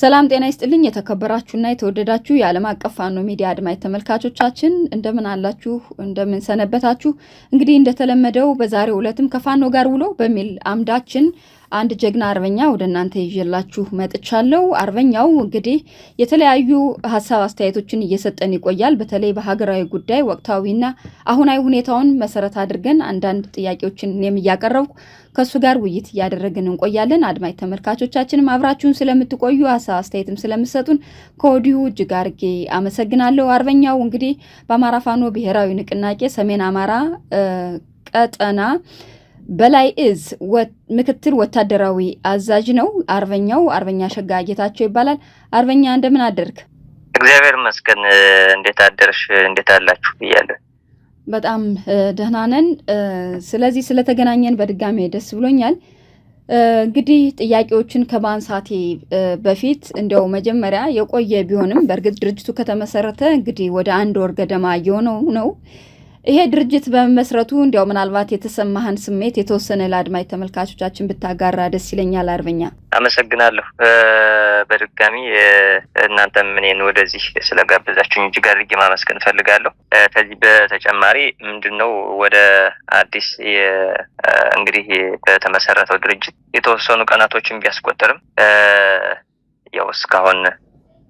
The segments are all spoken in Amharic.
ሰላም ጤና ይስጥልኝ የተከበራችሁና የተወደዳችሁ የዓለም አቀፍ ፋኖ ሚዲያ አድማጭ ተመልካቾቻችን እንደምን አላችሁ እንደምን ሰነበታችሁ። እንግዲህ እንደተለመደው በዛሬው ዕለትም ከፋኖ ጋር ውሎ በሚል አምዳችን አንድ ጀግና አርበኛ ወደናንተ ይዤላችሁ መጥቻለሁ። አርበኛው እንግዲህ የተለያዩ ሐሳብ አስተያየቶችን እየሰጠን ይቆያል። በተለይ በሀገራዊ ጉዳይ ወቅታዊና አሁናዊ ሁኔታውን መሰረት አድርገን አንዳንድ ጥያቄዎችን የሚያቀርቡ ከሱ ጋር ውይይት ያደረግን እንቆያለን። አድማጭ ተመልካቾቻችንም አብራችሁን ስለምትቆዩ ሐሳብ አስተያየትም ስለምትሰጡን ከወዲሁ እጅግ አድርጌ አመሰግናለሁ። አርበኛው እንግዲህ በአማራ ፋኖ ብሔራዊ ንቅናቄ ሰሜን አማራ ቀጠና በላይ እዝ ምክትል ወታደራዊ አዛዥ ነው። አርበኛ ሸጋ ጌታቸው ይባላል። አርበኛ እንደምን አደርክ? እግዚአብሔር ይመስገን። እንዴት አደርሽ? እንዴት አላችሁ ብያለሁ። በጣም ደህና ነን። ስለዚህ ስለተገናኘን በድጋሚ ደስ ብሎኛል። እንግዲህ ጥያቄዎችን ከማንሳቴ በፊት እንደው መጀመሪያ የቆየ ቢሆንም በእርግጥ ድርጅቱ ከተመሰረተ እንግዲህ ወደ 1 ወር ገደማ እየሆነው ነው። ይሄ ድርጅት በመመስረቱ እንዲያው ምናልባት የተሰማህን ስሜት የተወሰነ ለአድማጭ ተመልካቾቻችን ብታጋራ ደስ ይለኛል። አርበኛ አመሰግናለሁ። በድጋሚ እናንተም እኔን ወደዚህ ስለጋበዛችሁኝ እጅግ አድርጌ ማመስገን ፈልጋለሁ። ከዚህ በተጨማሪ ምንድነው ወደ አዲስ እንግዲህ በተመሰረተው ድርጅት የተወሰኑ ቀናቶችን ቢያስቆጥርም ያው እስካሁን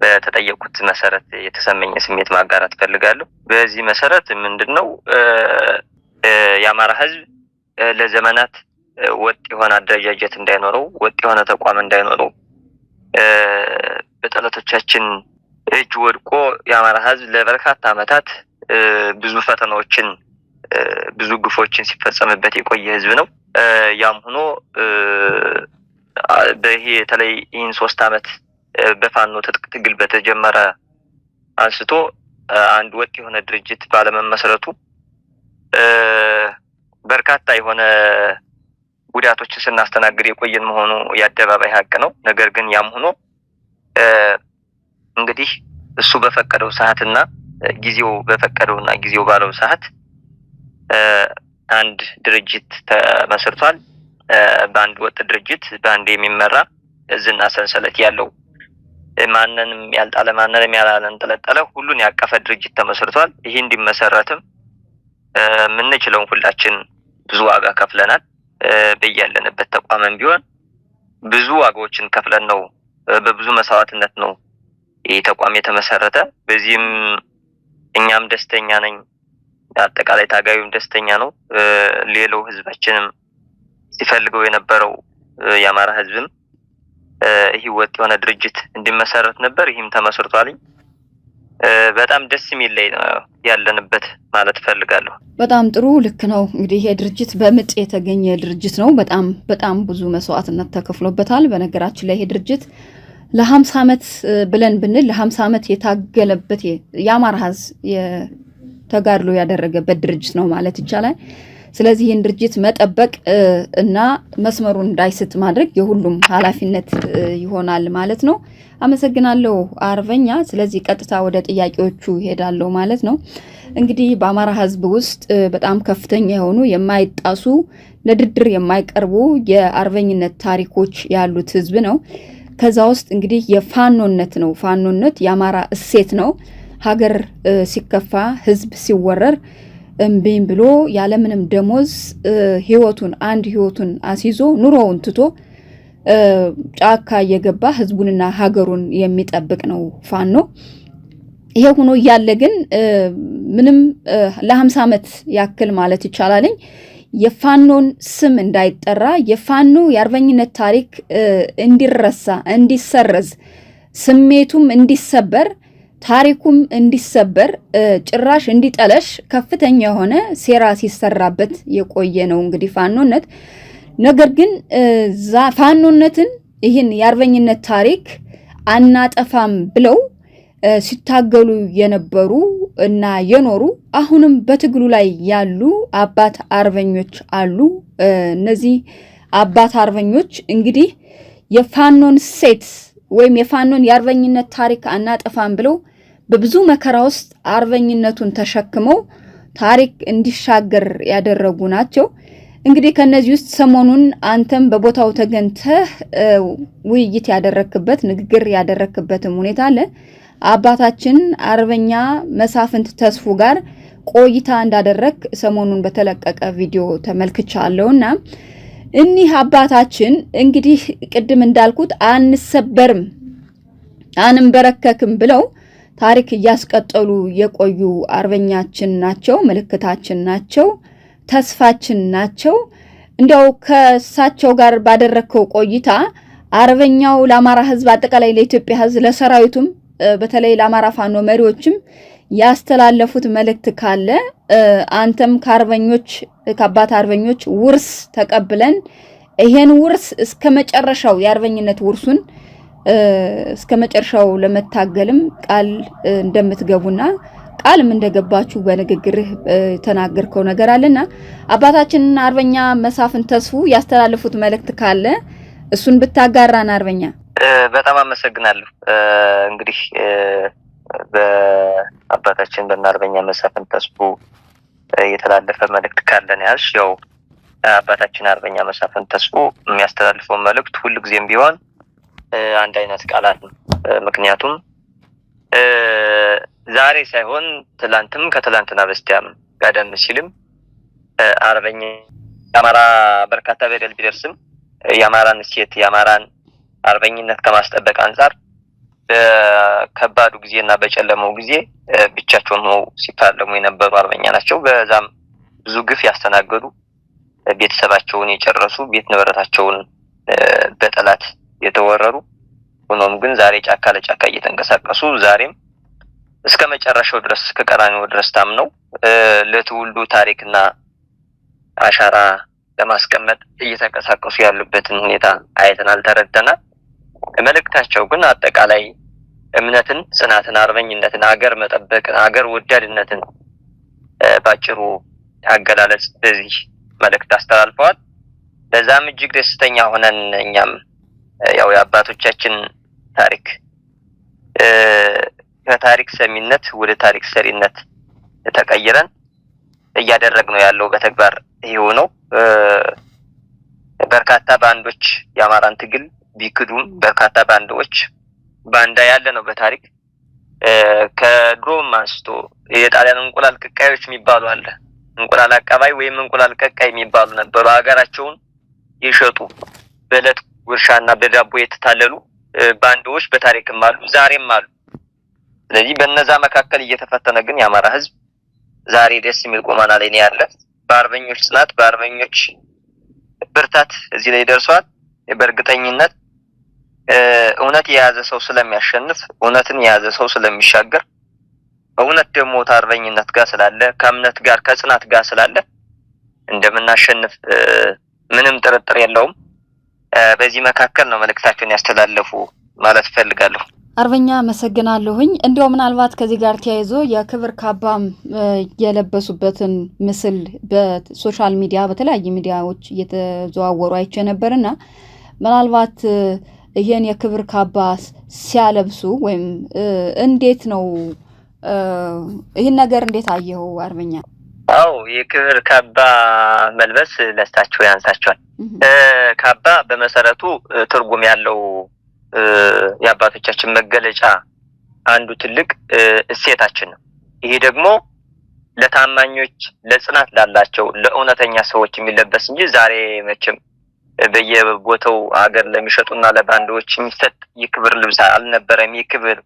በተጠየቁት መሰረት የተሰመኘ ስሜት ማጋራት ፈልጋለሁ። በዚህ መሰረት ምንድነው የአማራ ህዝብ ለዘመናት ወጥ የሆነ አደረጃጀት እንዳይኖረው፣ ወጥ የሆነ ተቋም እንዳይኖረው በጠላቶቻችን እጅ ወድቆ የአማራ ህዝብ ለበርካታ ዓመታት ብዙ ፈተናዎችን ብዙ ግፎችን ሲፈጸምበት የቆየ ህዝብ ነው። ያም ሆኖ በተለይ ይህን 3 ዓመት በፋኖ ትጥቅ ትግል በተጀመረ አንስቶ አንድ ወጥ የሆነ ድርጅት ባለመመስረቱ በርካታ የሆነ ጉዳቶችን ስናስተናግድ የቆየን መሆኑ የአደባባይ ሀቅ ነው። ነገር ግን ያም ሆኖ እንግዲህ እሱ በፈቀደው ሰዓትና ጊዜው በፈቀደውና ጊዜው ባለው ሰዓት አንድ ድርጅት ተመስርቷል። በአንድ ወጥ ድርጅት በአንድ የሚመራ እዝና ሰንሰለት ያለው ማንንም ያልጣለ ማንንም ያላንጠለጠለ ሁሉን ያቀፈ ድርጅት ተመስርቷል። ይሄ እንዲመሰረትም ምንችለውን ሁላችን ብዙ ዋጋ ከፍለናል። በያለንበት ተቋምም ቢሆን ብዙ ዋጋዎችን ከፍለን ነው፣ በብዙ መስዋዕትነት ነው ይሄ ተቋም የተመሰረተ። በዚህም እኛም ደስተኛ ነኝ፣ አጠቃላይ ታጋዩም ደስተኛ ነው። ሌላው ህዝባችንም ሲፈልገው የነበረው የአማራ ህዝብም ይሄ ወጥ የሆነ ድርጅት እንዲመሰረት ነበር። ይሄም ተመስርቷል። በጣም ደስ የሚል ላይ ያለንበት ማለት ፈልጋለሁ። በጣም ጥሩ፣ ልክ ነው። እንግዲህ ይሄ ድርጅት በምጥ የተገኘ ድርጅት ነው። በጣም ብዙ መስዋዕትነት ተከፍሎበታል። በነገራችን ላይ ይሄ ድርጅት ለ50 ዓመት ብለን ብንል ለ50 ዓመት የታገለበት የአማራ ህዝብ ተጋድሎ ያደረገበት ድርጅት ነው ማለት ይቻላል። ስለዚህ ይህን ድርጅት መጠበቅ እና መስመሩን እንዳይስት ማድረግ የሁሉም ኃላፊነት ይሆናል ማለት ነው። አመሰግናለሁ አርበኛ። ስለዚህ ቀጥታ ወደ ጥያቄዎቹ ሄዳለሁ ማለት ነው። እንግዲህ በአማራ ህዝብ ውስጥ በጣም ከፍተኛ የሆኑ የማይጣሱ ለድርድር የማይቀርቡ የአርበኝነት ታሪኮች ያሉት ህዝብ ነው። ከዛ ውስጥ እንግዲህ የፋኖነት ነው። ፋኖነት የአማራ እሴት ነው። ሀገር ሲከፋ፣ ህዝብ ሲወረር እምቢኝ ብሎ ያለምንም ደሞዝ ህይወቱን አስይዞ ኑሮውን ትቶ ጫካ እየገባ ህዝቡንና ሀገሩን የሚጠብቅ ነው ፋኖ። ይሄ ሆኖ እያለ ግን ምንም ለ50 ዓመት ያክል ማለት ይቻላልኝ የፋኖን ስም እንዳይጠራ፣ የፋኖ የአርበኝነት ታሪክ እንዲረሳ፣ እንዲሰረዝ፣ ስሜቱም እንዲሰበር፣ ታሪኩም እንዲሰበር፣ ጭራሽ እንዲጠለሽ ከፍተኛ የሆነ ሴራ ሲሰራበት የቆየ ነው እንግዲህ ፋኖነት። ነገር ግን ፋኖነትን ይህን የአርበኝነት ታሪክ አናጠፋም ብለው ሲታገሉ የነበሩ እና የኖሩ አሁንም በትግሉ ላይ ያሉ አባት አርበኞች አሉ። እነዚህ አባት አርበኞች እንግዲህ የፋኖን ሴት ወይም የፋኖን የአርበኝነት ታሪክ አናጠፋም ብለው በብዙ መከራ ውስጥ አርበኝነቱን ተሸክመው ታሪክ እንዲሻገር ያደረጉ ናቸው። እንግዲህ ከነዚህ ውስጥ ሰሞኑን አንተም በቦታው ተገኝተህ ውይይት ያደረክበት ንግግር ያደረክበትም ሁኔታ አለ። አባታችን አርበኛ መሳፍንት ተስፉ ጋር ቆይታ እንዳደረክ ሰሞኑን በተለቀቀ ቪዲዮ ተመልክቻለሁና እኒህ አባታችን እንግዲህ ቅድም እንዳልኩት አንሰበርም አንንበረከክም ብለው ታሪክ እያስቀጠሉ የቆዩ አርበኛችን ናቸው፣ ምልክታችን ናቸው፣ ተስፋችን ናቸው። እንዲያው ከሳቸው ጋር ባደረከው ቆይታ አርበኛው ለአማራ ሕዝብ አጠቃላይ ለኢትዮጵያ ሕዝብ ለሰራዊቱም በተለይ ለአማራ ፋኖ መሪዎችም ያስተላለፉት መልእክት ካለ አንተም ከአርበኞች ከአባት አርበኞች ውርስ ተቀብለን ይሄን ውርስ እስከመጨረሻው የአርበኝነት ውርሱን እስከመጨረሻው ለመታገልም ቃል እንደምትገቡና ቃልም እንደገባችሁ በንግግርህ ተናገርከው ነገር አለና አባታችን አርበኛ መሳፍንት ተስፉ ያስተላለፉት መልእክት ካለ እሱን ብታጋራን አርበኛ። በጣም አመሰግናለሁ። እንግዲህ በአባታችን በአርበኛ መሳፍንት ተስፉ የተላለፈ መልእክት ካለን ያልሽ ያው አባታችን አርበኛ መሳፍንት ተስፉ የሚያስተላልፈው መልእክት ሁልጊዜም ቢሆን አንድ አይነት ቃላት ነው። ምክንያቱም ዛሬ ሳይሆን ትላንትም ከትላንትና በስቲያም ቀደም ሲልም አርበኛ የአማራ በርካታ በደል ቢደርስም የአማራን እሴት የአማራን አርበኝነት ከማስጠበቅ አንጻር በከባዱ ጊዜና በጨለመው ጊዜ ብቻቸውን ሆነው ሲፋለሙ የነበሩ አርበኛ ናቸው። በዛም ብዙ ግፍ ያስተናገዱ፣ ቤተሰባቸውን የጨረሱ፣ ቤት ንብረታቸውን በጠላት የተወረሩ፣ ሆኖም ግን ዛሬ ጫካ ለጫካ እየተንቀሳቀሱ ዛሬም እስከ መጨረሻው ድረስ ከቀራንዮ ድረስ ታምነው ለትውልዱ ታሪክና አሻራ ለማስቀመጥ እየተንቀሳቀሱ ያሉበትን ሁኔታ አይተናል፣ ተረድተናል። መልእክታቸው ግን አጠቃላይ እምነትን፣ ጽናትን፣ አርበኝነትን፣ አገር መጠበቅን፣ አገር ወዳድነትን ባጭሩ አገላለጽ በዚህ መልእክት አስተላልፈዋል። ለዛም እጅግ ደስተኛ ሆነን እኛም ያው የአባቶቻችን ታሪክ ከታሪክ ሰሚነት ወደ ታሪክ ሰሪነት ተቀይረን እያደረግነው ያለው በተግባር ይሄው ነው። በርካታ ባንዶች የአማራን ትግል ቢክዱም በርካታ ባንዶች ባንዳ ያለ ነው በታሪክ ከድሮም አንስቶ የጣሊያን እንቁላል ቀቃዮች የሚባሉ አለ። እንቁላል አቀባይ ወይም እንቁላል ቀቃይ የሚባሉ ነበሩ። ሀገራቸውን የሸጡ በዕለት ጉርሻና በዳቦ የተታለሉ ባንዶች በታሪክም አሉ፣ ዛሬም አሉ። ስለዚህ በነዛ መካከል እየተፈተነ ግን የአማራ ሕዝብ ዛሬ ደስ የሚል ቁመና ላይ ነው ያለ። በአርበኞች ጽናት በአርበኞች ብርታት እዚህ ላይ ደርሷል። በእርግጠኝነት እውነት የያዘ ሰው ስለሚያሸንፍ፣ እውነትን የያዘ ሰው ስለሚሻገር፣ እውነት ደግሞ ታርበኝነት ጋር ስላለ፣ ከእምነት ጋር ከጽናት ጋር ስላለ እንደምናሸንፍ ምንም ጥርጥር የለውም። በዚህ መካከል ነው መልእክታቸውን ያስተላለፉ ማለት ፈልጋለሁ። አርበኛ መሰግናለሁኝ። እንዲያው ምናልባት ከዚህ ጋር ተያይዞ የክብር ካባም የለበሱበትን ምስል በሶሻል ሚዲያ በተለያየ ሚዲያዎች እየተዘዋወሩ አይቼ ነበርና ምናልባት ይሄን የክብር ካባ ሲያለብሱ ወይም እንዴት ነው ይሄን ነገር እንዴት አየው አርበኛ? አው የክብር ካባ መልበስ ለስታቸው ያንሳቸዋል። ካባ በመሰረቱ ትርጉም ያለው የአባቶቻችን መገለጫ አንዱ ትልቅ እሴታችን ነው። ይሄ ደግሞ ለታማኞች ለጽናት ላላቸው ለእውነተኛ ሰዎች የሚለበስ እንጂ ዛሬ መቼም በየቦታው ሀገር ለሚሸጡና ለባንዶች የሚሰጥ የክብር ልብስ አልነበረም። የክብር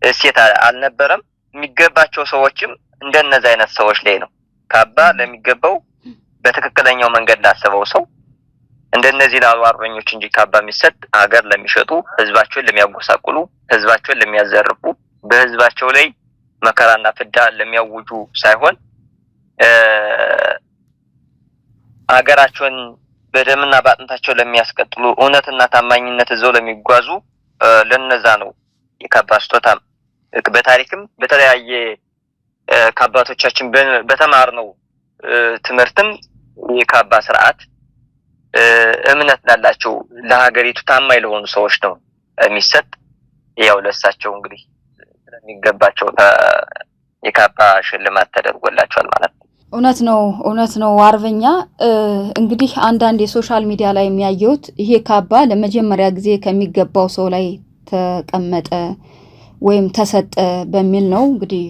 እሴት አልነበረም። የሚገባቸው ሰዎችም እንደነዛ አይነት ሰዎች ላይ ነው ካባ ለሚገባው በትክክለኛው መንገድ ላሰበው ሰው እንደነዚህ ላሉ አርበኞች እንጂ ካባ የሚሰጥ ሀገር ለሚሸጡ ህዝባቸውን ለሚያጎሳቁሉ ህዝባቸውን ለሚያዘርፉ በህዝባቸው ላይ መከራና ፍዳ ለሚያውጁ ሳይሆን ሀገራቸውን በደምና ባጥንታቸው ለሚያስቀጥሉ እውነትና ታማኝነት ዘው ለሚጓዙ ለነዛ ነው የካባ ስጦታ በታሪክም በተለያየ ከአባቶቻችን በተማርነው ትምህርትም የካባ ስርዓት እምነት ላላቸው ለሀገሪቱ ታማኝ ለሆኑ ሰዎች ነው የሚሰጥ። ያው ለሳቸው እንግዲህ ስለሚገባቸው የካባ ሽልማት ተደርጎላቸዋል ማለት ነው። እውነት ነው አርበኛ። እንግዲህ አንዳንድ የሶሻል ሚዲያ ላይ የሚያየውት ይሄ ካባ ለመጀመሪያ ጊዜ ከሚገባው ሰው ላይ ተቀመጠ ወይም ተሰጠ በሚል ነው እንግዲህ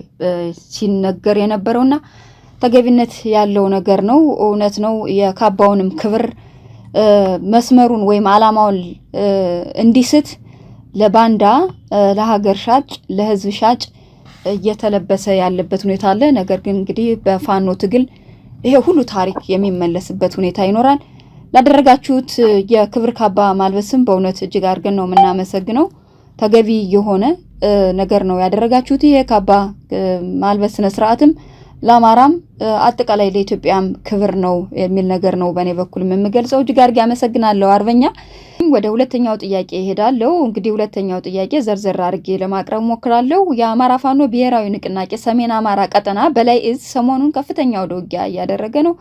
ሲነገር የነበረውና ተገቢነት ያለው ነገር ነው። እውነት ነው። የካባውንም ክብር መስመሩን ወይም አላማውን እንዲስት ለባንዳ፣ ለሀገር ሻጭ፣ ለህዝብ ሻጭ እየተለበሰ ያለበት ሁኔታ አለ። ነገር ግን እንግዲህ በፋኖ ትግል ይሄ ሁሉ ታሪክ የሚመለስበት ሁኔታ ይኖራል። ላደረጋችሁት የክብር ካባ ማልበስም በእውነት እጅግ አድርገን ነው የምናመሰግነው። ተገቢ የሆነ ነገር ነው ያደረጋችሁት። ይሄ ካባ ማልበስ ስነ ስርዓትም ለአማራም አጠቃላይ ለኢትዮጵያም ክብር ነው የሚል ነገር ነው በእኔ በኩል የምገልጸው። እጅግ አድርጌ አመሰግናለሁ አርበኛ። ወደ ሁለተኛው ጥያቄ እሄዳለሁ። እንግዲህ ሁለተኛው ጥያቄ ዘርዘር አድርጌ ለማቅረብ ሞክራለሁ። የአማራ ፋኖ ብሔራዊ ንቅናቄ ሰሜን አማራ ቀጠና በላይ እዝ ሰሞኑን ከፍተኛ አውደ ውጊያ እያደረገ ነው።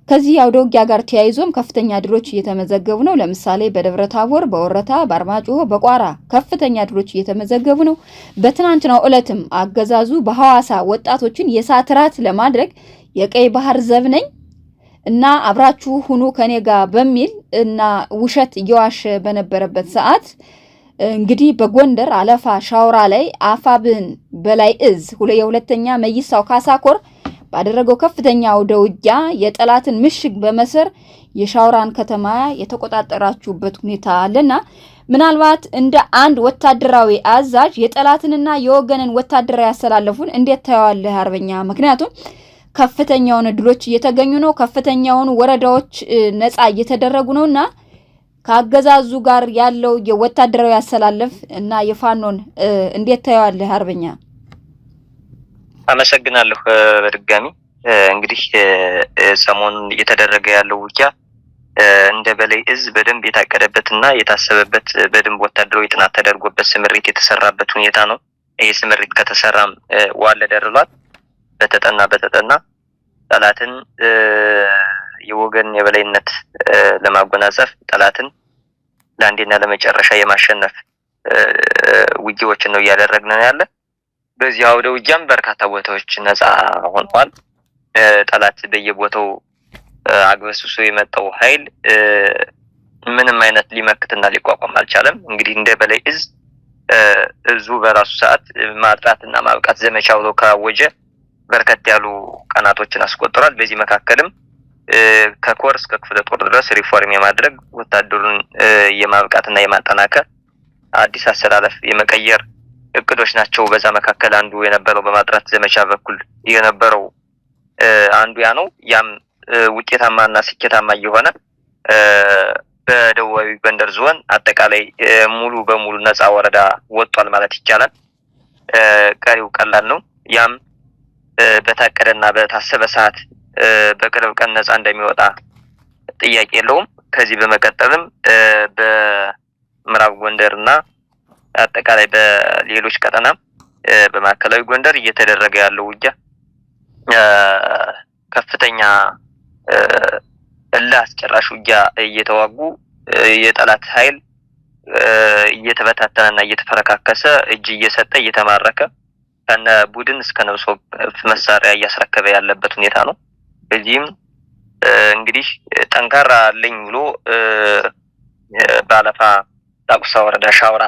ከዚህ አውደ ውጊያ ጋር ተያይዞም ከፍተኛ ድሎች እየተመዘገቡ ነው። ለምሳሌ በደብረ ታቦር፣ በወረታ፣ በአርማጭሆ፣ በቋራ ከፍተኛ ድሎች እየተመዘገቡ ነው። በትናንትናው ዕለትም አገዛዙ በሐዋሳ ወጣቶችን የእሳት ራት ለማድረግ የቀይ ባህር ዘብ ነኝ እና አብራችሁ ሁኑ ከኔ ጋር በሚል እና ውሸት እየዋሸ በነበረበት ሰዓት እንግዲህ በጎንደር አለፋ ሻውራ ላይ አፋብን በላይ እዝ የሁለተኛ መይሳው ካሳኮር ባደረገው ከፍተኛ አውደ ውጊያ የጠላትን ምሽግ በመሰር የሻውራን ከተማ የተቆጣጠራችሁበት ሁኔታ አለና ምናልባት እንደ አንድ ወታደራዊ አዛዥ የጠላትንና የወገንን ወታደራዊ ያሰላለፉን እንዴት ታያዋለህ አርበኛ? ምክንያቱም ከፍተኛውን ድሎች እየተገኙ ነው። ከፍተኛውን ወረዳዎች ነፃ እየተደረጉ ነውና ከአገዛዙ ጋር ያለው የወታደራዊ ያሰላለፍ እና የፋኖን እንዴት ታያዋለህ አርበኛ? አመሰግናለሁ። በድጋሚ እንግዲህ ሰሞኑን እየተደረገ ያለው ውጊያ እንደ በላይ እዝ በደንብ የታቀደበትና የታሰበበት በደንብ ወታደራዊ ጥናት ተደርጎበት ስምሪት የተሰራበት ሁኔታ ነው። ይህ ስምሪት ከተሰራም ዋለ ደርሏል። በተጠና ጠላትን የወገን የበላይነት ለማጎናጸፍ ጠላትን ለአንዴና ለመጨረሻ የማሸነፍ ውጊያዎችን ነው እያደረግን ያለ። በዚህ አውደ ውጊያም በርካታ ቦታዎች ነፃ ሆነዋል። ጠላት በየቦታው አግበስብሶ የመጣው ኃይል ምንም አይነት ሊመክትና ሊቋቋም አልቻለም። እንግዲህ እንደ በላይ እዙ በራሱ ሰዓት ማጥራትና ማብቃት ዘመቻ ብሎ ካወጀ በርከት ያሉ ቀናቶችን አስቆጥሯል። በዚህ መካከልም ከኮር እስከ ክፍለ ጦር ድረስ ሪፎርም የማድረግ ወታደሩን የማብቃትና የማጠናከር አዲስ አሰላለፍ የመቀየር እቅዶች ናቸው። በዛ መካከል አንዱ የነበረው በማጥራት ዘመቻ በኩል የነበረው አንዱ ያ ነው። ያም ውጤታማና ስኬታማ እየሆነ በደቡባዊ ጎንደር ዞን አጠቃላይ ሙሉ በሙሉ ነፃ ወረዳ ወጥቷል ማለት ይቻላል። ቀሪው ቀላል ነው። ያም በታቀደና በታሰበ ሰዓት በቅርብ ቀን ነፃ እንደሚወጣ ጥያቄ የለውም። ከዚህ በመቀጠልም በምዕራብ ጎንደርና አጠቃላይ በሌሎች ቀጠና በማዕከላዊ ጎንደር እየተደረገ ያለው ውጊያ ከፍተኛ እልህ አስጨራሽ ውጊያ እየተዋጉ የጠላት ኃይል እየተበታተነና እየተፈረካከሰ እጅ እየሰጠ እየተማረከ ከነ ቡድን እስከ ነብሶ መሳሪያ እያስረከበ ያለበት ሁኔታ ነው። በዚህም እንግዲህ ጠንካራ አለኝ ብሎ ባለፋ ዳቁሳ ወረዳ ሻውራ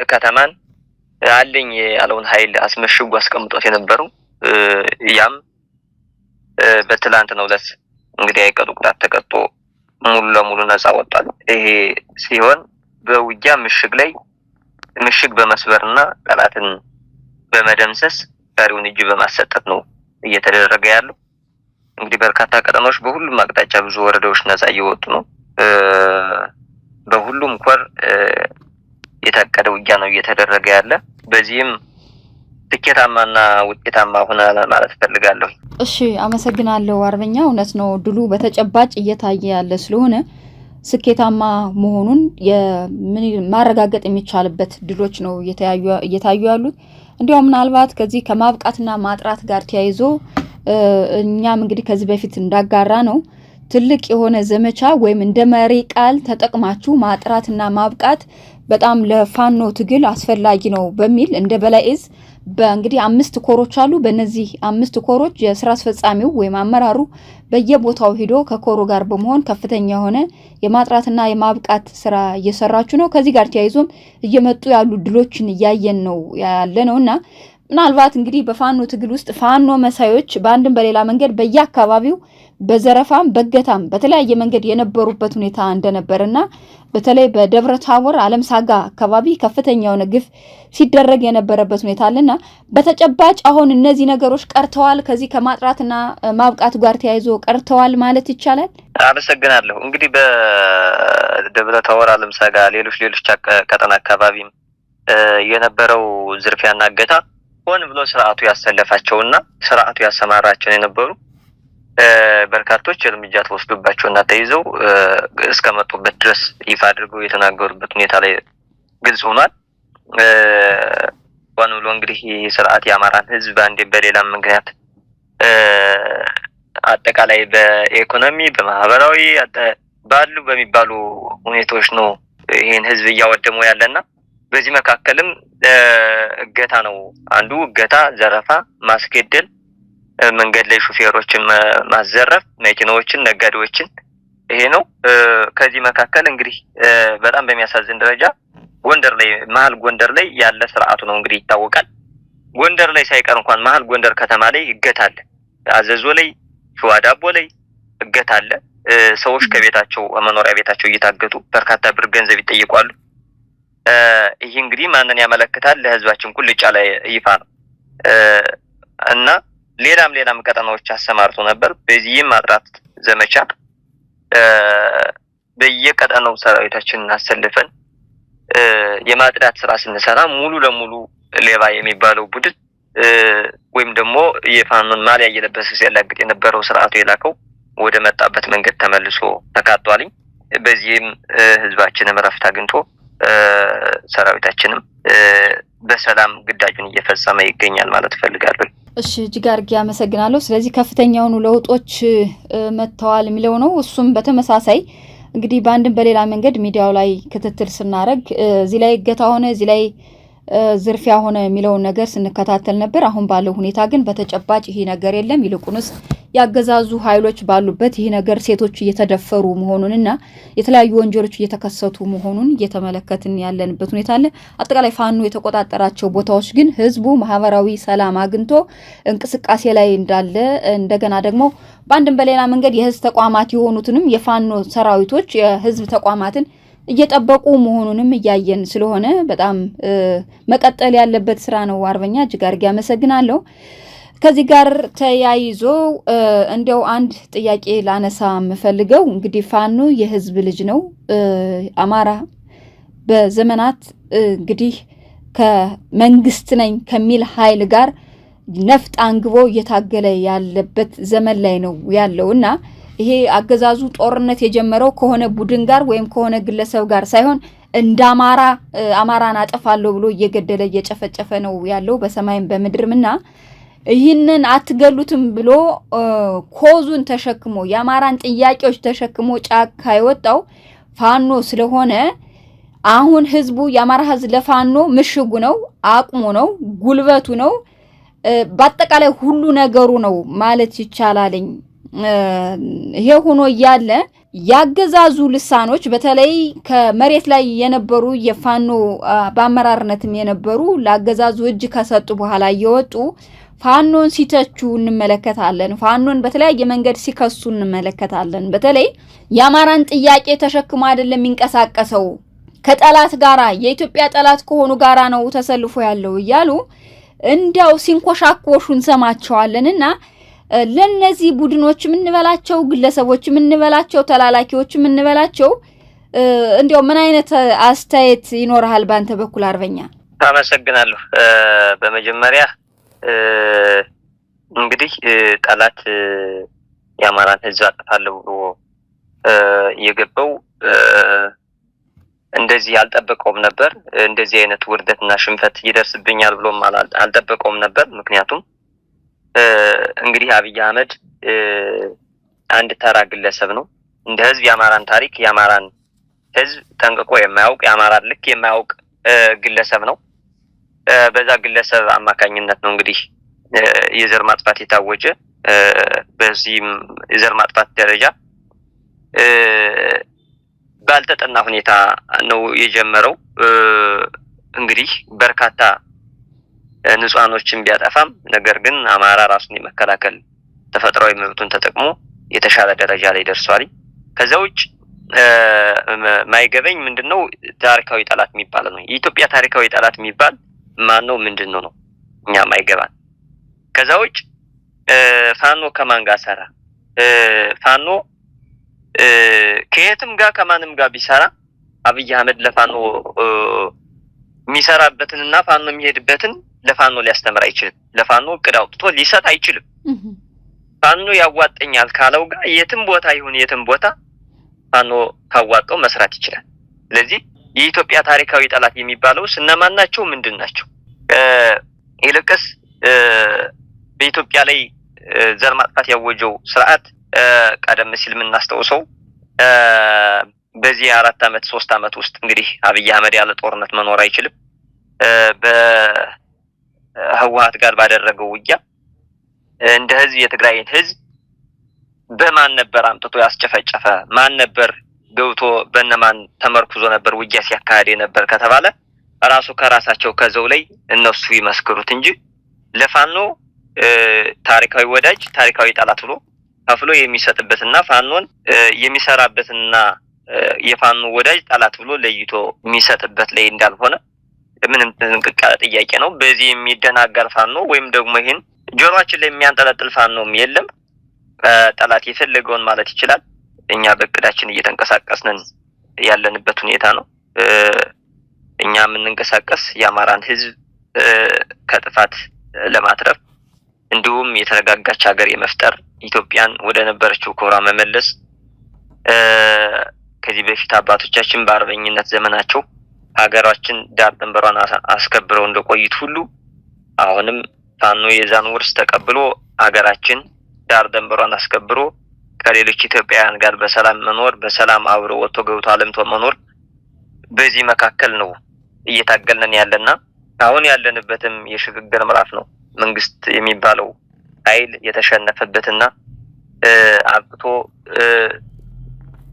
ከተማን አለኝ ያለውን ኃይል አስመሽጉ አስቀምጦት የነበረው ያም በትላንትናው ዕለት እንግዲህ አይቀጡ ቅጣት ተቀጥቶ ሙሉ ለሙሉ ነፃ ወጣል። ይሄ ሲሆን በውጊያ ምሽግ በመስበርና ጠላትን በመደምሰስ ቀሪውን እጅ በማሰጠት ነው እየተደረገ ያለው። እንግዲህ በርካታ ቀጠናዎች በሁሉም አቅጣጫ ብዙ ወረዳዎች ነፃ እየወጡ ነው። በሁሉም ኮር የታቀደ ውጊያ ነው እየተደረገ ያለ። በዚህም ስኬታማና ውጤታማ ሆነናል ማለት ፈልጋለሁ። እሺ አመሰግናለሁ አርበኛ። እውነት ነው ድሉ በተጨባጭ እየታየ ያለ ስለሆነ ስኬታማ መሆኑን ማረጋገጥ የሚቻልበት ድሎች ነው እየታዩ ያሉት። እንዲያው ምናልባት ከዚህ ከማብቃትና ማጥራት ጋር ተያይዞ እኛም እንግዲህ ከዚህ በፊት እንዳጋራ ነው ትልቅ የሆነ ዘመቻ ወይም እንደ መሪ ቃል ተጠቅማችሁ ማጥራትና ማብቃት በጣም ለፋኖ ትግል አስፈላጊ ነው በሚል እንደ በላይ እዝ በእንግዲህ 5 ኮሮች አሉ። በእነዚህ 5 ኮሮች የስራ አስፈጻሚው ወይም አመራሩ በየቦታው ሄዶ ከኮሮ ጋር በመሆን ከፍተኛ የሆነ የማጥራትና የማብቃት ስራ እየሰራችሁ ነው። ከዚህ ጋር ተያይዞም እየመጡ ያሉ ድሎችን እያየን ነው ያለነውና ምናልባት እንግዲህ በፋኖ ትግል ውስጥ ፋኖ መሳዮች በአንድም በሌላ መንገድ በየአካባቢው በዘረፋም በገታም በተለያየ መንገድ የነበሩበት ሁኔታ እንደነበርና በተለይ በደብረ ታቦር ዓለም ሳጋ አካባቢ ከፍተኛ የሆነ ግፍ ሲደረግ የነበረበት ሁኔታ አለና በተጨባጭ አሁን እነዚህ ነገሮች ቀርተዋል። ከዚህ ከማጥራትና ማብቃት ጋር ተያይዞ ቀርተዋል ማለት ይቻላል። አመሰግናለሁ። እንግዲህ በደብረ ታቦር ዓለም ሳጋ ሌሎች ቀጠና አካባቢም የነበረው ዝርፊያና እገታ ሆን ብሎ ስርዓቱ ያሰለፋቸውና ስርዓቱ ያሰማራቸው የነበሩ በርካቶች እርምጃ ተወስዶባቸውና ተይዘው እስከመጡበት ድረስ ይፋ አድርገው የተናገሩበት ሁኔታ ላይ ግልጽ ሆኗል። ሆን ብሎ እንግዲህ ስርዓት የአማራን ህዝብ አንዴ በሌላም ምክንያት አጠቃላይ በኢኮኖሚ በማህበራዊ ባሉ በሚባሉ ሁኔታዎች ነው ይሄን ህዝብ እያወደመው ያለና በዚህ መካከልም እገታ ነው አንዱ። እገታ፣ ዘረፋ፣ ማስገደል፣ መንገድ ላይ ሹፌሮችን ማዘረፍ፣ መኪናዎችን፣ ነጋዴዎችን ይሄ ነው። ከዚህ መካከል እንግዲህ በጣም በሚያሳዝን ደረጃ ጎንደር ላይ መሀል ጎንደር ላይ ያለ ስርዓቱ ነው እንግዲህ ይታወቃል። ጎንደር ላይ ሳይቀር እንኳን መሀል ጎንደር ከተማ ላይ እገታ አለ። አዘዞ ላይ፣ ሸዋ ዳቦ ላይ እገታ አለ። ሰዎች ከቤታቸው መኖሪያ ቤታቸው እየታገቱ በርካታ ብር ገንዘብ ይጠይቃሉ። ይሄ እንግዲህ ማንን ያመለክታል? ለህዝባችን ቁልጭ ያለ ይፋ ነው እና ሌላም ቀጠናዎች አሰማርቶ ነበር። በዚህም ማጥራት ዘመቻ በየቀጠናው ሰራዊታችንን አሰልፈን የማጥራት ስራ ስንሰራ ሙሉ ለሙሉ ሌባ የሚባለው ቡድን ወይም ደግሞ የፋኖን ማሊያ እየለበሰ ሲያላግጥ የነበረው ስርዓቱ የላከው ወደ መጣበት መንገድ ተመልሶ ተካቷልኝ። በዚህም ህዝባችንም ረፍት አግኝቶ ሰራዊታችንም በሰላም ግዳጁን እየፈጸመ ይገኛል ማለት ፈልጋለሁ። እሺ እጅግ አድርጌ አመሰግናለሁ። ስለዚህ ከፍተኛውን ለውጦች መጥተዋል የሚለው ነው። እሱም በተመሳሳይ እንግዲህ በአንድም በሌላ መንገድ ሚዲያው ላይ ክትትል ስናደርግ እዚህ ላይ እገታ ሆነ እዚህ ላይ ዝርፊያ ሆነ የሚለውን ነገር ስንከታተል ነበር። አሁን ባለው ሁኔታ ግን በተጨባጭ ይሄ ነገር የለም። ይልቁንስ ያገዛዙ ኃይሎች ባሉበት ይሄ ነገር ሴቶች እየተደፈሩ መሆኑንና የተለያዩ ወንጀሎች እየተከሰቱ መሆኑን እየተመለከትን ያለንበት ሁኔታ አለ። አጠቃላይ ፋኖ የተቆጣጠራቸው ቦታዎች ግን ህዝቡ ማህበራዊ ሰላም አግኝቶ እንቅስቃሴ ላይ እንዳለ እንደገና ደግሞ በአንድም በሌላ መንገድ የህዝብ ተቋማት የሆኑትንም የፋኖ ሰራዊቶች የህዝብ ተቋማትን እየጠበቁ መሆኑንም እያየን ስለሆነ በጣም መቀጠል ያለበት ስራ ነው። አርበኛ እጅግ አድርጌ አመሰግናለሁ። ከዚህ ጋር ተያይዞ እንደው አንድ ጥያቄ ላነሳ የምፈልገው እንግዲህ ፋኖ የህዝብ ልጅ ነው። አማራ በዘመናት እንግዲህ ከመንግስት ነኝ ከሚል ኃይል ጋር ነፍጥ አንግቦ እየታገለ ያለበት ዘመን ላይ ነው ያለውና ይሄ አገዛዙ ጦርነት የጀመረው ከሆነ ቡድን ጋር ወይም ከሆነ ግለሰብ ጋር ሳይሆን እንደ አማራን አጠፋለሁ ብሎ እየገደለ እየጨፈጨፈ ነው ያለው በሰማይም በምድርምና ይህንን አትገሉትም ብሎ ኮዙን ተሸክሞ የአማራን ጥያቄዎች ተሸክሞ ጫካ የወጣው ፋኖ ስለሆነ አሁን ህዝቡ የአማራ ህዝብ ለፋኖ ምሽጉ ነው፣ አቅሙ ነው፣ ጉልበቱ ነው፣ በአጠቃላይ ሁሉ ነገሩ ነው ማለት ይቻላልኝ። ይሄ ሆኖ እያለ ያገዛዙ ልሳኖች በተለይ ከመሬት ላይ የነበሩ የፋኖ በአመራርነትም የነበሩ ለአገዛዙ እጅ ከሰጡ በኋላ እየወጡ ፋኖን ሲተቹ እንመለከታለን። ፋኖን በተለያየ መንገድ ሲከሱ እንመለከታለን። በተለይ የአማራን ጥያቄ ተሸክሞ አይደለም የሚንቀሳቀሰው ከጠላት ጋራ የኢትዮጵያ ጠላት ከሆኑ ጋራ ነው ተሰልፎ ያለው እያሉ እንዲያው ሲንኮሻኮሹ እንሰማቸዋለንና ለነዚህ ቡድኖች የምንበላቸው ግለሰቦች የምንበላቸው ተላላኪዎች የምንበላቸው እንዲያው ምን አይነት አስተያየት ይኖርሃል ባንተ በኩል አርበኛ? አመሰግናለሁ። በመጀመሪያ እንግዲህ ጠላት የአማራን ህዝብ አጠፋለሁ ብሎ የገባው እንደዚህ አልጠበቀውም ነበር። እንደዚህ አይነት ውርደትና ሽንፈት ይደርስብኛል ብሎም አልጠበቀውም ነበር። ምክንያቱም እንግዲህ አብይ አህመድ አንድ ተራ ግለሰብ ነው። እንደ ህዝብ የአማራን ታሪክ የአማራን ህዝብ ጠንቅቆ የማያውቅ የአማራን ልክ የማያውቅ ግለሰብ ነው። በዛ ግለሰብ አማካኝነት ነው እንግዲህ የዘር ማጥፋት የታወጀ። በዚህም የዘር ማጥፋት ደረጃ ባልተጠና ሁኔታ ነው የጀመረው። እንግዲህ በርካታ ንጹሃኖችን ቢያጠፋም ነገር ግን አማራ ራሱን የመከላከል ተፈጥሯዊ መብቱን ተጠቅሞ የተሻለ ደረጃ ላይ ደርሷል። ከዛ ውጭ ማይገበኝ ምንድነው ታሪካዊ ጠላት የሚባል ነው። የኢትዮጵያ ታሪካዊ ጠላት የሚባል ማን ነው ምንድነው ነው እኛ ማይገባን። ከዛ ውጭ ፋኖ ከማን ጋር ሰራ? ፋኖ ከየትም ጋር ከማንም ጋር ቢሰራ አብይ አህመድ ለፋኖ የሚሰራበትንና ፋኖ የሚሄድበትን ለፋኖ ሊያስተምር አይችልም። ለፋኖ እቅድ አውጥቶ ሊሰጥ አይችልም። ፋኖ ያዋጣኛል ካለው ጋር የትም ቦታ ይሁን የትም ቦታ ፋኖ ካዋጣው መስራት ይችላል። ስለዚህ የኢትዮጵያ ታሪካዊ ጠላት የሚባለው እነማን ናቸው? ምንድን ናቸው? ይልቅስ በኢትዮጵያ ላይ ዘር ማጥፋት ያወጀው ስርዓት ቀደም ሲል የምናስተውሰው በዚህ 4 አመት 3 አመት ውስጥ እንግዲህ አብይ አህመድ ያለ ጦርነት መኖር አይችልም። በህወሓት ጋር ባደረገው ውጊያ እንደ ህዝብ የትግራይን ህዝብ በማን ነበር አምጥቶ ያስጨፈጨፈ? ማን ነበር ገብቶ በእነማን ተመርኩዞ ነበር ውጊያ ሲያካሂድ ነበር ከተባለ ራሱ ከራሳቸው ከዘው ላይ እነሱ ይመስክሩት እንጂ ለፋኖ ታሪካዊ ወዳጅ ታሪካዊ ጠላት ብሎ ከፍሎ የሚሰጥበትና ፋኖን የሚሰራበትና የፋኖ ወዳጅ ጠላት ብሎ ለይቶ የሚሰጥበት ላይ እንዳልሆነ ምንም ጥንቅቅ ያለ ጥያቄ ነው። በዚህ የሚደናገር ፋኖ ወይም ደግሞ ይሄን ጆሮአችን ላይ የሚያንጠለጥል ፋኖም የለም። ጠላት የፈለገውን ማለት ይችላል። እኛ በእቅዳችን እየተንቀሳቀስን ያለንበት ሁኔታ ነው። እኛ የምንንቀሳቀስ የአማራን ህዝብ ከጥፋት ለማትረፍ እንዲሁም የተረጋጋች ሀገር የመፍጠር ኢትዮጵያን ወደ ነበረችው ክብሯ መመለስ ከዚህ በፊት አባቶቻችን በአርበኝነት ዘመናቸው ሀገራችን ዳር ድንበሯን አስከብረው እንደቆዩት ሁሉ አሁንም ፋኖ የዛን ውርስ ተቀብሎ ሀገራችን ዳር ድንበሯን አስከብሮ ከሌሎች ኢትዮጵያውያን ጋር በሰላም መኖር በሰላም አብሮ ወጥቶ ገብቶ አለምቶ መኖር በዚህ መካከል ነው እየታገልን ያለና አሁን ያለንበትም የሽግግር ምዕራፍ ነው። መንግስት የሚባለው ኃይል የተሸነፈበትና አብቶ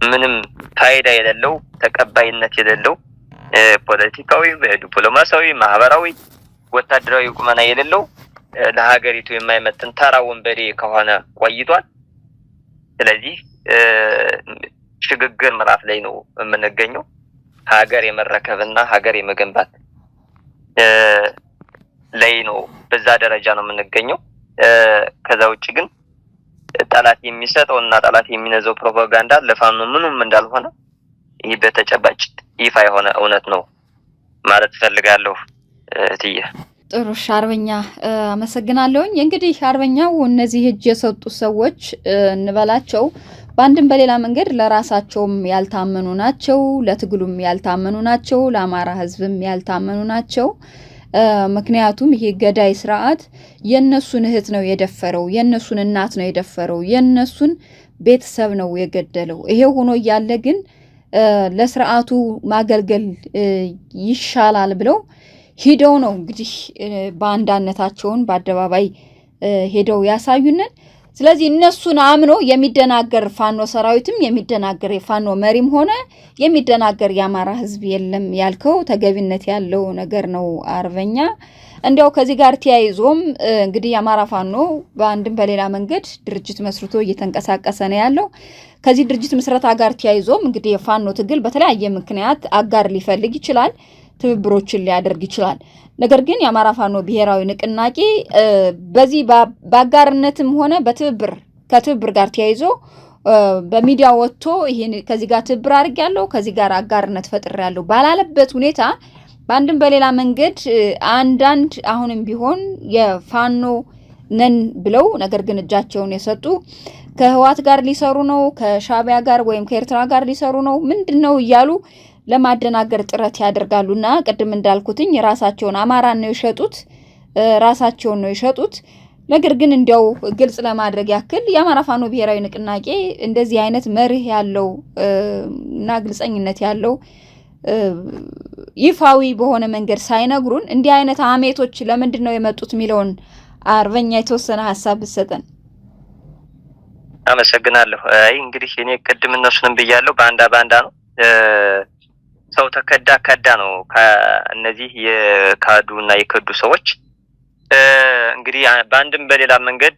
ምንም ፋይዳ የሌለው ተቀባይነት የሌለው ፖለቲካዊ፣ ዲፕሎማሲያዊ፣ ማህበራዊ፣ ወታደራዊ ቁመና የሌለው ለሀገሪቱ የማይመጥን ተራ ወንበዴ ከሆነ ቆይቷል። ስለዚህ ሽግግር ምዕራፍ ላይ ነው የምንገኘው። ሀገር የመረከብና ሀገር የመገንባት ላይ ነው፣ በዛ ደረጃ ነው የምንገኘው። ከዛ ውጭ ግን ጠላት የሚሰጠውና ጠላት የሚነዘው ፕሮፓጋንዳ ለፋኖ ምንም እንዳልሆነ ይህ በተጨባጭ ይፋ የሆነ እውነት ነው ማለት ፈልጋለሁ። እትዬ ጥሩ አርበኛ አመሰግናለሁኝ። እንግዲህ አርበኛው እነዚህ እጅ የሰጡ ሰዎች እንበላቸው በአንድም በሌላ መንገድ ለራሳቸውም ያልታመኑ ናቸው፣ ለትግሉም ያልታመኑ ናቸው፣ ለአማራ ህዝብም ያልታመኑ ናቸው። ምክንያቱም ይሄ ገዳይ ስርዓት የነሱን እህት ነው የደፈረው፣ የነሱን እናት ነው የደፈረው፣ የነሱን ቤተሰብ ነው የገደለው። ይሄ ሆኖ እያለ ግን ለስርዓቱ ማገልገል ይሻላል ብለው ሄደው ነው እንግዲህ ባንዳነታቸውን በአደባባይ ሄደው ያሳዩንን። ስለዚህ እነሱን አምኖ የሚደናገር ፋኖ ሰራዊትም የሚደናገር የፋኖ መሪም ሆነ የሚደናገር የአማራ ህዝብ የለም ያልከው ተገቢነት ያለው ነገር ነው አርበኛ። እንዲያው ከዚህ ጋር ተያይዞም እንግዲህ የአማራ ፋኖ በአንድም በሌላ መንገድ ድርጅት መስርቶ እየተንቀሳቀሰ ነው ያለው። ከዚህ ድርጅት ምስረታ ጋር ተያይዞም እንግዲህ የፋኖ ትግል በተለያየ ምክንያት አጋር ሊፈልግ ይችላል፣ ትብብሮችን ሊያደርግ ይችላል። ነገር ግን የአማራ ፋኖ ብሔራዊ ንቅናቄ በዚህ በአጋርነትም ሆነ በትብብር ከትብብር ጋር ተያይዞ በሚዲያ ወጥቶ ይሄን ከዚህ ጋር ትብብር አድርጌያለሁ ከዚህ ጋር አጋርነት ፈጥሬያለሁ ባላለበት ሁኔታ በአንድም በሌላ መንገድ አንዳንድ አሁንም ቢሆን የፋኖ ነን ብለው ነገር ግን እጃቸውን የሰጡ ከህወሓት ጋር ሊሰሩ ነው፣ ከሻዕቢያ ጋር ወይም ከኤርትራ ጋር ሊሰሩ ነው ምንድነው እያሉ ለማደናገር ጥረት ያደርጋሉና ቅድም እንዳልኩትኝ ራሳቸውን አማራን ነው የሸጡት፣ ራሳቸውን ነው የሸጡት። ነገር ግን እንዲያው ግልጽ ለማድረግ ያክል የአማራ ፋኖ ብሔራዊ ንቅናቄ እንደዚህ አይነት መርህ ያለው እና ግልጸኝነት ያለው ይፋዊ በሆነ መንገድ ሳይነግሩን እንዲህ አይነት አሜቶች ለምንድን ነው የመጡት የሚለውን አርበኛ የተወሰነ ሀሳብ ብትሰጠን። አመሰግናለሁ። እንግዲህ እኔ ቅድም እነሱንም ብያለሁ፣ ባንዳ ነው ሰው ተከዳ ነው ከእነዚህ የካዱና የከዱ ሰዎች። እንግዲህ በአንድም በሌላ መንገድ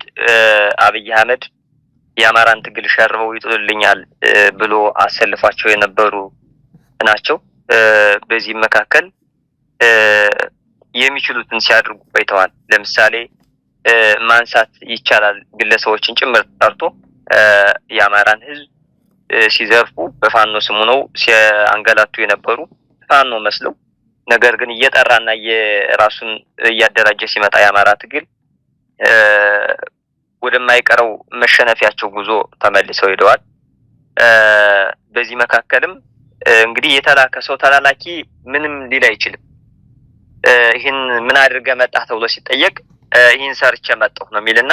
አብይ አህመድ የአማራን ትግል ሸርበው ይጥሉልኛል ብሎ አሰልፏቸው የነበሩ ናቸው። በዚህ መካከል የሚችሉትን ሲያደርጉ ቆይተዋል። ለምሳሌ ማንሳት ይቻላል፣ ግለሰቦችን ጭምር ጠርቶ የአማራን ህዝብ ሲዘርፉ በፋኖ ስሙ ነው ሲያንገላቱ የነበሩ ፋኖ መስለው፣ ነገር ግን እየጠራና የራሱን እያደራጀ ሲመጣ የአማራ ትግል ወደማይቀረው መሸነፊያቸው ጉዞ ተመልሰው ሄደዋል። በዚህ መካከልም እንግዲህ የተላከ ሰው ተላላኪ ምንም ሊል አይችልም። ይህን ምን አድርገህ መጣህ ተብሎ ሲጠየቅ ይህን ሰርቼ መጣሁ ነው የሚልና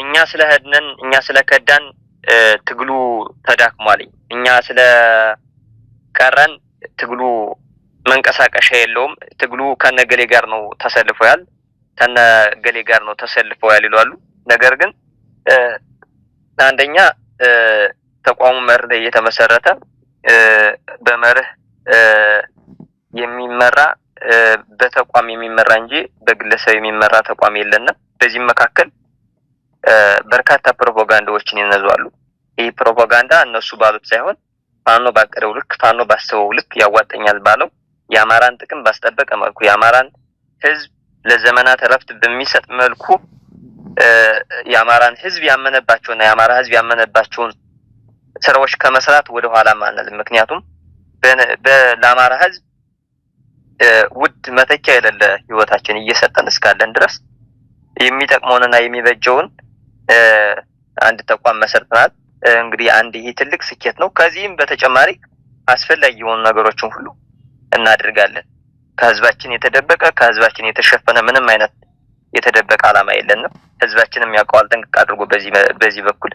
እኛ ስለሄድነን እኛ ስለከዳን ትግሉ ተዳክሟል፣ እኛ ስለቀረን ትግሉ መንቀሳቀሻ የለውም፣ ትግሉ ከነገሌ ጋር ነው ተሰልፈዋል፣ ከነገሌ ጋር ነው ተሰልፈዋል ይላሉ። ነገር ግን አንደኛ ተቋሙ መርህ ላይ የተመሰረተ በመርህ የሚመራ በተቋም የሚመራ እንጂ በግለሰብ የሚመራ ተቋም የለንም። በዚህም መካከል በርካታ ፕሮፓጋንዳዎችን ይነዛሉ። ይህ ፕሮፓጋንዳ እነሱ ባሉት ሳይሆን ፋኖ ባቀደው ልክ ፋኖ ባሰበው ልክ ያዋጣኛል ባለው የአማራን ጥቅም ባስጠበቀ መልኩ የአማራን ህዝብ ለዘመናት እረፍት በሚሰጥ መልኩ የአማራን ህዝብ ያመነባቸውና የአማራ ህዝብ ያመነባቸውን ስራዎች ከመስራት ወደ ኋላ ማንል። ምክንያቱም ለአማራ ህዝብ ውድ መተኪያ የሌለ ህይወታችን እየሰጠን እስካለን ድረስ የሚጠቅመውንና የሚበጀውን አንድ ተቋም መሰርተናል። እንግዲህ አንድ ይሄ ትልቅ ስኬት ነው። ከዚህም በተጨማሪ አስፈላጊ የሆኑ ነገሮችን ሁሉ እናደርጋለን። ከህዝባችን የተደበቀ ከህዝባችን የተሸፈነ ምንም አይነት የተደበቀ ዓላማ የለንም። ህዝባችንም ያውቀዋል ጠንቅቅ አድርጎ በዚህ በኩል።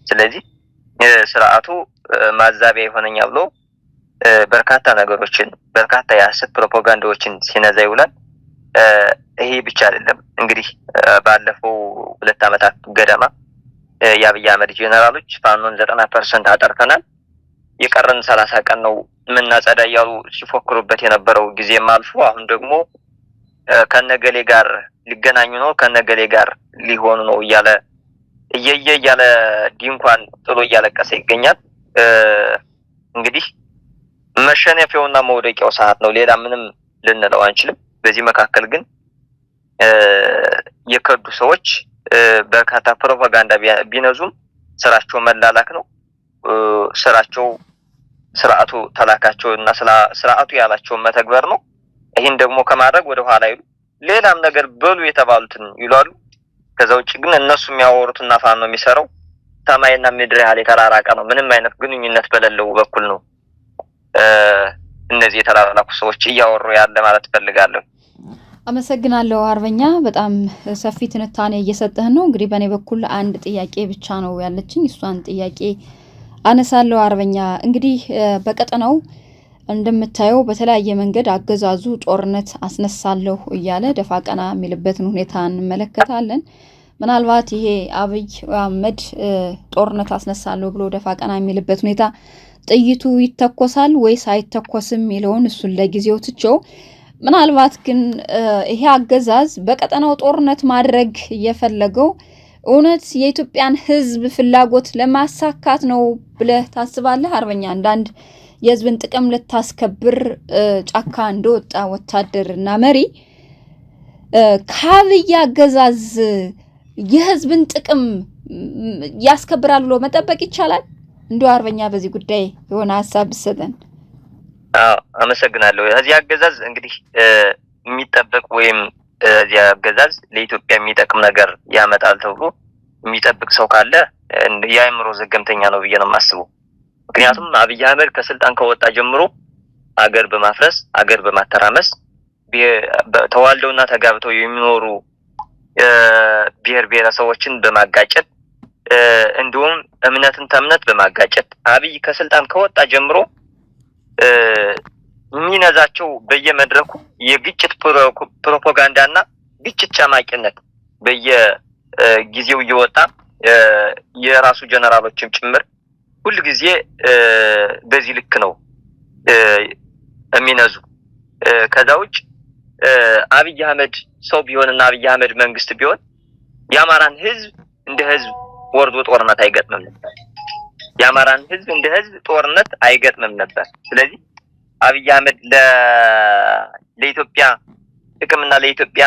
ስለዚህ ስርዓቱ ማዛቢያ ይሆነኛ ብሎ በርካታ ነገሮችን በርካታ የሐሰት ፕሮፓጋንዳዎችን ሲነዛ ይውላል። ይሄ ብቻ አይደለም። እንግዲህ ባለፈው 2 ዓመታት ገደማ የአብይ አህመድ ጄኔራሎች ፋኖን 90% አጠርተናል፣ የቀረን 30 ቀን ነው ምናጸዳ እያሉ ሲፎክሩበት የነበረው ጊዜም አልፎ አሁን ደግሞ ከነገሌ ጋር ሊገናኙ ነው ከነገሌ ጋር ሊሆኑ ነው እያለ እያለ ድንኳን ጥሎ እያለቀሰ ይገኛል። እንግዲህ መሸነፊያውና መውደቂያው ሰዓት ነው። ሌላ ምንም ልንለው አንችልም። በዚህ መካከል ግን የከዱ ሰዎች በርካታ ፕሮፓጋንዳ ቢነዙም ስራቸው መላላክ ነው። ስራቸው ስርዓቱ ተላካቸው እና ስርዓቱ ያላቸው መተግበር ነው። ይሄን ደግሞ ከማድረግ ወደ ኋላ ይሉ ሌላም ነገር በሉ የተባሉትን ይላሉ። ከዛ ውጭ ግን እነሱ የሚያወሩትና ፋኖ የሚሰራው ሰማይና ምድር ያህል የተራራቀ ነው። ምንም አይነት ግንኙነት በሌለው በኩል ነው እነዚህ የተላላኩ ሰዎች እያወሩ ያለ ማለት ፈልጋለሁ። አመሰግናለሁ አርበኛ፣ በጣም ሰፊ ትንታኔ እየሰጠህ ነው። እንግዲህ በእኔ በኩል አንድ ጥያቄ ብቻ ነው ያለችኝ፣ እሷን ጥያቄ አነሳለሁ። አርበኛ እንግዲህ በቀጠናው እንደምታየው በተለያየ መንገድ አገዛዙ ጦርነት አስነሳለሁ እያለ ደፋ ቀና የሚልበትን ሁኔታ እንመለከታለን። ምናልባት ይሄ አብይ አህመድ ጦርነት አስነሳለሁ ብሎ ደፋ ቀና የሚልበት ሁኔታ ጥይቱ ይተኮሳል ወይስ አይተኮስም የሚለውን እሱን ለጊዜው ትቼው፣ ምናልባት ግን ይሄ አገዛዝ በቀጠናው ጦርነት ማድረግ እየፈለገው እውነት የኢትዮጵያን ሕዝብ ፍላጎት ለማሳካት ነው ብለህ ታስባለህ? አርበኛ አንዳንድ የሕዝብን ጥቅም ልታስከብር ጫካ እንደወጣ ወታደርና መሪ ከአብይ አገዛዝ የሕዝብን ጥቅም ያስከብራል ብሎ መጠበቅ ይቻላል? እንዲሁ አርበኛ በዚህ ጉዳይ የሆነ ሀሳብ ብትሰጠን። አመሰግናለሁ። እዚህ አገዛዝ እንግዲህ የሚጠበቅ ወይም እዚህ አገዛዝ ለኢትዮጵያ የሚጠቅም ነገር ያመጣል ተብሎ የሚጠብቅ ሰው ካለ የአእምሮ ዘገምተኛ ነው ብዬ ነው የማስበው። ምክንያቱም አብይ አህመድ ከስልጣን ከወጣ ጀምሮ አገር በማፍረስ አገር በማተራመስ ተዋልደውና ተጋብተው የሚኖሩ ብሔር ብሔረሰቦችን በማጋጨት እንዲሁም እምነትን ተእምነት በማጋጨት አብይ ከስልጣን ከወጣ ጀምሮ የሚነዛቸው በየመድረኩ የግጭት ፕሮፓጋንዳና ግጭት ጨማቂነት በየጊዜው እየወጣ የራሱ ጀነራሎችም ጭምር ሁሉ ጊዜ በዚህ ልክ ነው የሚነዙ። ከዛ ውጭ አብይ አህመድ ሰው ቢሆንና አብይ አህመድ መንግስት ቢሆን የአማራን ህዝብ እንደ ህዝብ ወርዶ ጦርነት አይገጥምም ነበር። የአማራን ህዝብ እንደ ህዝብ ጦርነት አይገጥምም ነበር። ስለዚህ አብይ አህመድ ለኢትዮጵያ ጥቅምና ለኢትዮጵያ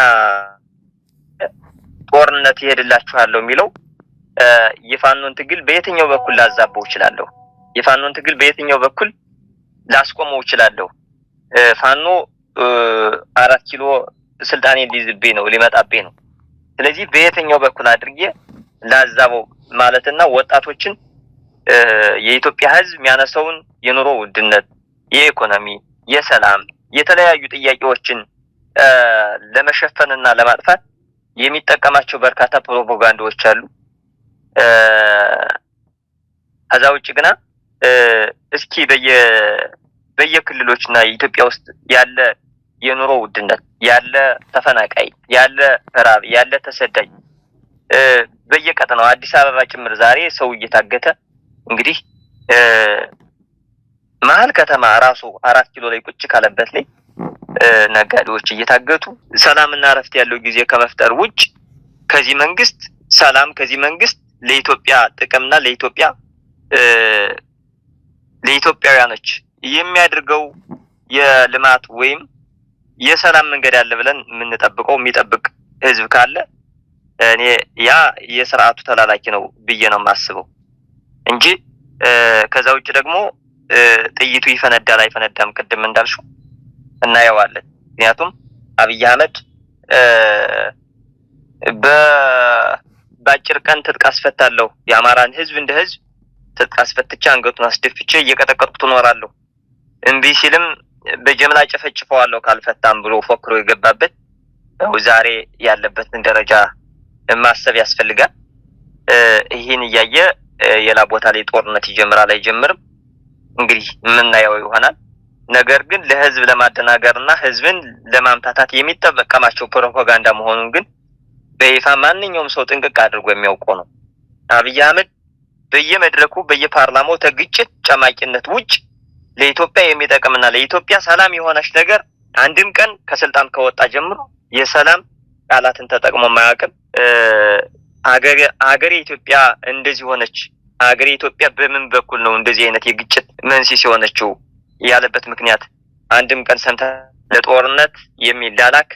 ጦርነት ይሄድላችኋለሁ የሚለው የፋኖን ትግል በየትኛው በኩል ላዛበው እችላለሁ? የፋኖን ትግል በየትኛው በኩል ላስቆመው እችላለሁ? ፋኖ 4 ኪሎ ስልጣኔን ሊይዝብኝ ነው ሊመጣብኝ ነው። ስለዚህ በየትኛው በኩል አድርጌ ላዛበው ማለትና ወጣቶችን የኢትዮጵያ ህዝብ የሚያነሳውን የኑሮ ውድነት፣ የኢኮኖሚ፣ የሰላም የተለያዩ ጥያቄዎችን ለመሸፈንና ለማጥፋት የሚጠቀማቸው በርካታ ፕሮፓጋንዳዎች አሉ። ከዛ ውጭ ግና እስኪ በየክልሎችና ኢትዮጵያ ውስጥ ያለ የኑሮ ውድነት፣ ያለ ተፈናቃይ፣ ያለ ራብ፣ ያለ ተሰዳጅ በየቀጠናው አዲስ አበባ ጭምር ዛሬ ሰው እየታገተ እንግዲህ መሀል ከተማ ራሱ 4 ኪሎ ላይ ቁጭ ካለበት ላይ ነጋዴዎች እየታገቱ ሰላምና እረፍት ያለው ጊዜ ከመፍጠር ውጭ ከዚህ መንግስት ሰላም ከዚህ መንግስት ለኢትዮጵያ ጥቅምና ለኢትዮጵያውያኖች የሚያደርገው የልማት ወይም የሰላም መንገድ አለ ብለን የምንጠብቀው የሚጠብቅ ህዝብ ካለ እኔ ያ የሥርዓቱ ተላላኪ ነው ብዬ ነው የማስበው እንጂ ከዛ ውጭ ደግሞ ጥይቱ ይፈነዳል አይፈነዳም ቅድም እንዳልሽው እናየዋለን። ምክንያቱም አብይ አህመድ በአጭር ቀን ትጥቅ አስፈታለሁ የአማራን ህዝብ እንደ ህዝብ ትጥቅ አስፈትቼ አንገቱን አስደፍቼ እየቀጠቀጥኩት እኖራለሁ እምቢ ሲልም በጀምላ ጨፈጭፈዋለሁ ካልፈታም ብሎ ፎክሮ የገባበት ዛሬ ያለበትን ደረጃ ማሰብ ያስፈልጋል። ይሄን እያየ የላ ቦታ ላይ ጦርነት ይጀምራል አይጀምርም እንግዲህ የምናየው ይሆናል። ነገር ግን ለህዝብ ለማደናገርና ህዝብን ለማምታታት የሚጠቀማቸው ፕሮፓጋንዳ መሆኑን ግን በይፋ ማንኛውም ሰው ጥንቅቅ አድርጎ የሚያውቀው ነው። አብይ አህመድ በየመድረኩ በየፓርላማው ተግጭት ጨማቂነት ውጭ ለኢትዮጵያ የሚጠቅምና ለኢትዮጵያ ሰላም የሆነች ነገር አንድም ቀን ከስልጣን ከወጣ ጀምሮ የሰላም ቃላትን ተጠቅሞ ማያውቅም። አገሬ ኢትዮጵያ እንደዚህ ሆነች፣ አገሬ ኢትዮጵያ በምን በኩል ነው እንደዚህ አይነት የግጭት መንስኤ ሆነችው ያለበት ምክንያት አንድም ቀን ሰምታ ለጦርነት የሚላላክ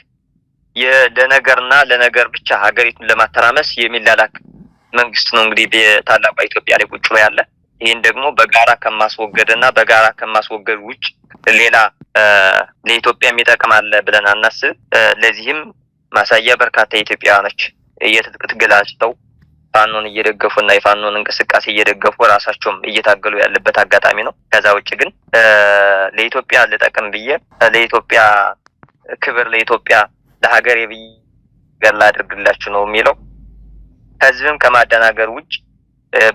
ለነገርና ለነገር ብቻ ሀገሪቱን ለማተራመስ የሚላላክ መንግስት ነው እንግዲህ በታላቋ ኢትዮጵያ ላይ ቁጭ ብሎ ያለ። ይሄን ደግሞ በጋራ ከማስወገድና በጋራ ከማስወገድ ውጭ ሌላ ለኢትዮጵያ የሚጠቅም አለ ብለን አናስብ። ለዚህም ማሳያ በርካታ ኢትዮጵያውያኖች የትጥቅ ትግል አንስተው ፋኖን እየደገፉና የፋኖን እንቅስቃሴ እየደገፉ ራሳቸውም እየታገሉ ያለበት አጋጣሚ ነው። ከዛ ውጭ ግን ለኢትዮጵያ ልጠቅም ብዬ ለኢትዮጵያ ክብር ለኢትዮጵያ ለሀገሬ ብዬ ገላ አድርግላችሁ ነው የሚለው ህዝብም ከማደናገር ውጭ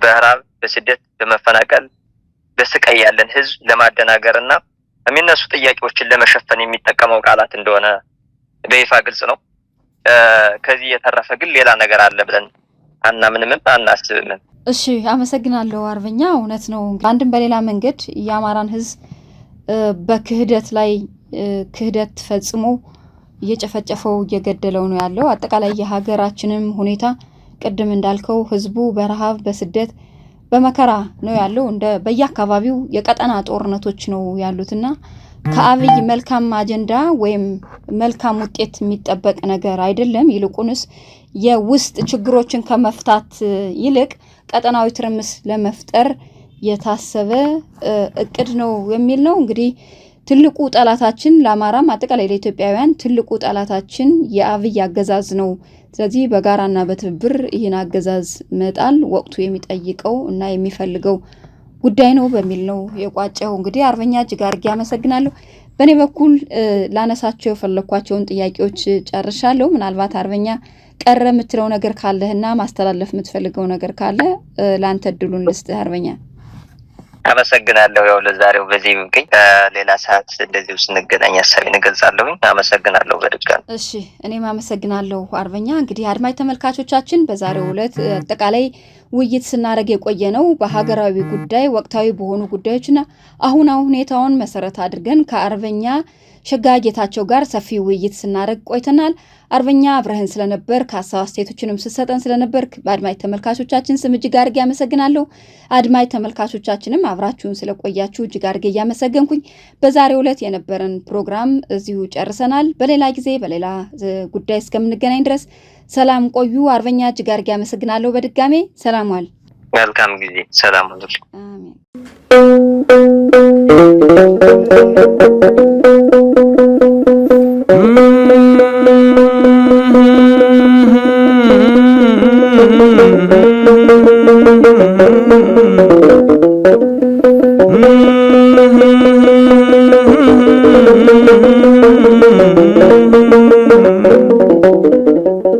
በራብ በስደት በመፈናቀል በስቃይ ያለን ህዝብ ለማደናገርና የሚነሱ ጥያቄዎችን ለመሸፈን የሚጠቀመው ቃላት እንደሆነ በይፋ ግልጽ ነው። ከዚህ የተረፈ ግን ሌላ ነገር አለ ብለን አናምንም አናስብም። እሺ አመሰግናለሁ አርበኛ። እውነት ነው አንድም በሌላ መንገድ የአማራን ህዝብ በክህደት ላይ ክህደት ፈጽሞ እየጨፈጨፈው እየገደለው ነው ያለው። አጠቃላይ የሀገራችንም ሁኔታ ቅድም እንዳልከው ህዝቡ በረሃብ በስደት በመከራ ነው ያለው። እንደ በየአካባቢው የቀጠና ጦርነቶች ነው ያሉትና ከአብይ መልካም አጀንዳ ወይም መልካም ውጤት የሚጠበቅ ነገር አይደለም። ይልቁንስ የውስጥ ችግሮችን ከመፍታት ይልቅ ቀጠናዊ ትርምስ ለመፍጠር የታሰበ እቅድ ነው የሚል ነው። እንግዲህ ትልቁ ጠላታችን ለአማራም አጠቃላይ ለኢትዮጵያውያን ትልቁ ጠላታችን የአብይ አገዛዝ ነው። ስለዚህ በጋራና በትብብር ይህን አገዛዝ መጣል ወቅቱ የሚጠይቀው እና የሚፈልገው ጉዳይ ነው በሚል ነው የቋጨው። እንግዲህ አርበኛ እጅግ አድርጌ አመሰግናለሁ። በእኔ በኩል ላነሳቸው የፈለኳቸውን ጥያቄዎች ጨርሻለሁ። ምናልባት አርበኛ ቀረ የምትለው ነገር ካለህና ማስተላለፍ የምትፈልገው ነገር ካለ ላንተ እድሉን ልስጥህ አርበኛ። አመሰግናለሁ። ያው ለዛሬው በዚህ ብገኝ ሌላ ሰዓት እንደዚህ ውስጥ እንገናኝ ሐሳቤን እገልጻለሁ። አመሰግናለሁ በድጋሚ። እሺ እኔም አመሰግናለሁ አርበኛ። እንግዲህ አድማጭ ተመልካቾቻችን በዛሬው ዕለት አጠቃላይ ውይይት ስናደርግ የቆየ ነው በሀገራዊ ጉዳይ ወቅታዊ በሆኑ ጉዳዮችና አሁናዊ ሁኔታውን መሰረት አድርገን ከአርበኛ ሸጋ ጌታቸው ጋር ሰፊ ውይይት ስናደርግ ቆይተናል። አርበኛ አብረህን ስለነበር ከሀሳብ አስተያየቶችንም ስትሰጠን ስለነበር በአድማጭ ተመልካቾቻችን ስም እጅግ አድርጌ አመሰግናለሁ። አድማጭ ተመልካቾቻችንም አብራችሁን ስለቆያችሁ እጅግ አድርጌ እያመሰገንኩኝ በዛሬው ዕለት የነበረን ፕሮግራም እዚሁ ጨርሰናል። በሌላ ጊዜ በሌላ ጉዳይ እስከምንገናኝ ድረስ ሰላም ቆዩ። አርበኛ እጅግ አድርጌ አመሰግናለሁ። በድጋሜ ሰላም ዋል። መልካም ጊዜ። ሰላም ሁኑ። አሜን።